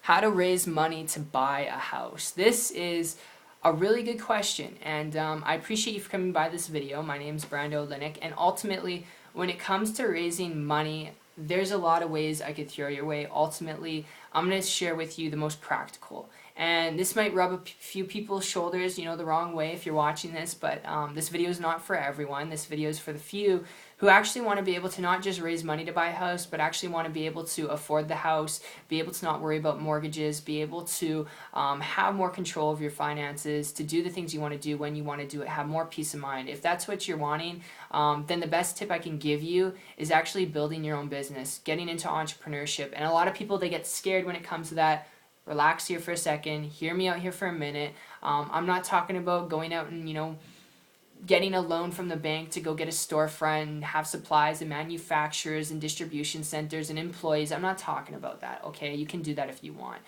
how to raise money to buy a house. This is a really good question, and I appreciate you for coming by this video. My name is Brando Linick, and ultimately, when it comes to raising money, there's a lot of ways I could throw your way. Ultimately, I'm going to share with you the most practical. And this might rub a few people's shoulders, the wrong way if you're watching this, but this video is not for everyone. This video is for the few who actually want to be able to not just raise money to buy a house, but actually want to be able to afford the house, be able to not worry about mortgages, be able to have more control of your finances, to do the things you want to do when you want to do it, have more peace of mind. If that's what you're wanting, then the best tip I can give you is actually building your own business, getting into entrepreneurship. And a lot of people, they get scared when it comes to that. Relax here for a second. Hear me out here for a minute. I'm not talking about going out and, getting a loan from the bank to go get a storefront and have supplies and manufacturers and distribution centers and employees. I'm not talking about that, okay? You can do that if you want.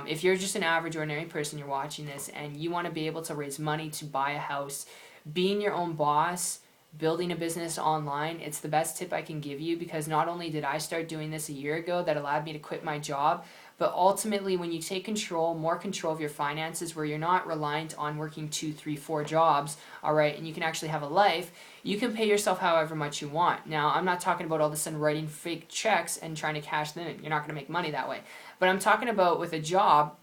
If you're just an average, ordinary person, you're watching this, and you want to be able to raise money to buy a house, being your own boss, building a business online, it's the best tip I can give you, because not only did I start doing this a year ago that allowed me to quit my job, but ultimately when you take more control of your finances, where you're not reliant on working 2, 3, 4 jobs, all right, and you can actually have a life, you can pay yourself however much you want. Now, I'm not talking about all of a sudden writing fake checks and trying to cash them in. You're not going to make money that way. But I'm talking about with a job.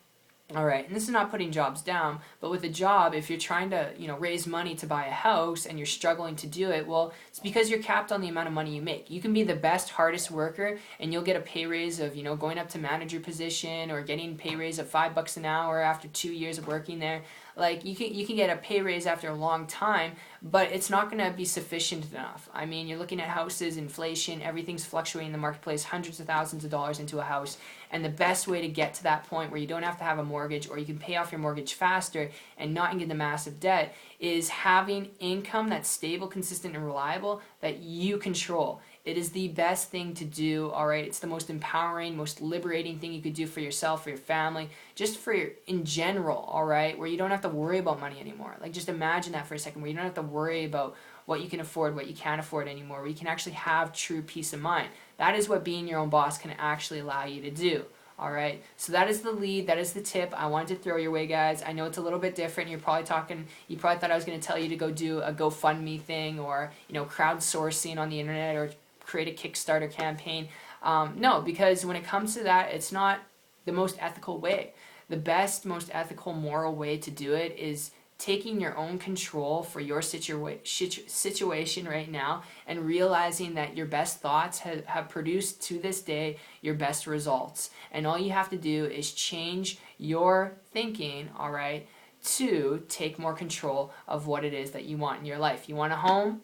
All right, and this is not putting jobs down, but with a job, if you're trying to, raise money to buy a house and you're struggling to do it, well, it's because you're capped on the amount of money you make. You can be the best, hardest worker, and you'll get a pay raise of, going up to manager position, or getting pay raise of $5 an hour after 2 years of working there. Like, you can get a pay raise after a long time, but it's not going to be sufficient enough. I mean, you're looking at houses, inflation, everything's fluctuating in the marketplace, hundreds of thousands of dollars into a house, and the best way to get to that point where you don't have to have a mortgage, or you can pay off your mortgage faster and not get the massive debt, is having income that's stable, consistent, and reliable that you control. It is the best thing to do, all right? It's the most empowering, most liberating thing you could do for yourself, for your family, just in general, all right? Where you don't have to worry about money anymore. Like, just imagine that for a second, where you don't have to worry about what you can afford, what you can't afford anymore, where you can actually have true peace of mind. That is what being your own boss can actually allow you to do. All right, so that is the lead, that is the tip I wanted to throw your way, guys. I know it's a little bit different. You probably thought I was going to tell you to go do a GoFundMe thing, or, crowdsourcing on the internet, or create a Kickstarter campaign. No, because when it comes to that, it's not the most ethical way. The best, most ethical, moral way to do it is taking your own control for your situation right now, and realizing that your best thoughts have produced to this day your best results. And all you have to do is change your thinking, all right, to take more control of what it is that you want in your life. You want a home?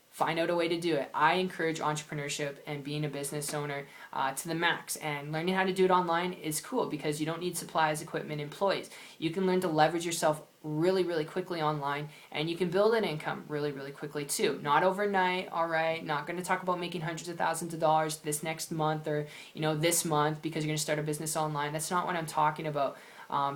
Find out a way to do it. I encourage entrepreneurship and being a business owner to the max. And learning how to do it online is cool, because you don't need supplies, equipment, employees. You can learn to leverage yourself really, really quickly online, and you can build an income really, really quickly too. Not overnight, all right? Not going to talk about making hundreds of thousands of dollars this next month, or this month, because you're going to start a business online. That's not what I'm talking about.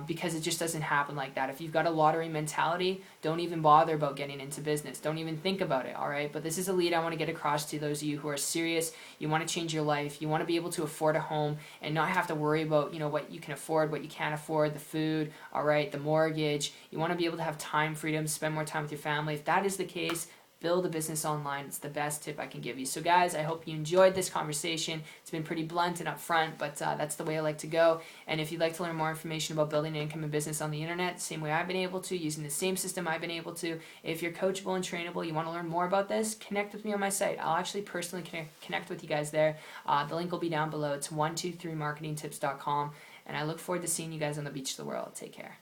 Because it just doesn't happen like that. If you've got a lottery mentality, don't even bother about getting into business. Don't even think about it, all right? But this is a lead I want to get across to those of you who are serious. You want to change your life. You want to be able to afford a home and not have to worry about, what you can afford, what you can't afford, the food, all right, the mortgage. You want to be able to have time freedom, spend more time with your family. If that is the case, build a business online. It's the best tip I can give you. So guys, I hope you enjoyed this conversation. It's been pretty blunt and upfront, but that's the way I like to go. And if you'd like to learn more information about building an income and business on the internet, same way I've been able to, using the same system I've been able to, if you're coachable and trainable, you want to learn more about this, connect with me on my site. I'll actually personally connect with you guys there. The link will be down below. It's 123marketingtips.com. And I look forward to seeing you guys on the beach of the world. Take care.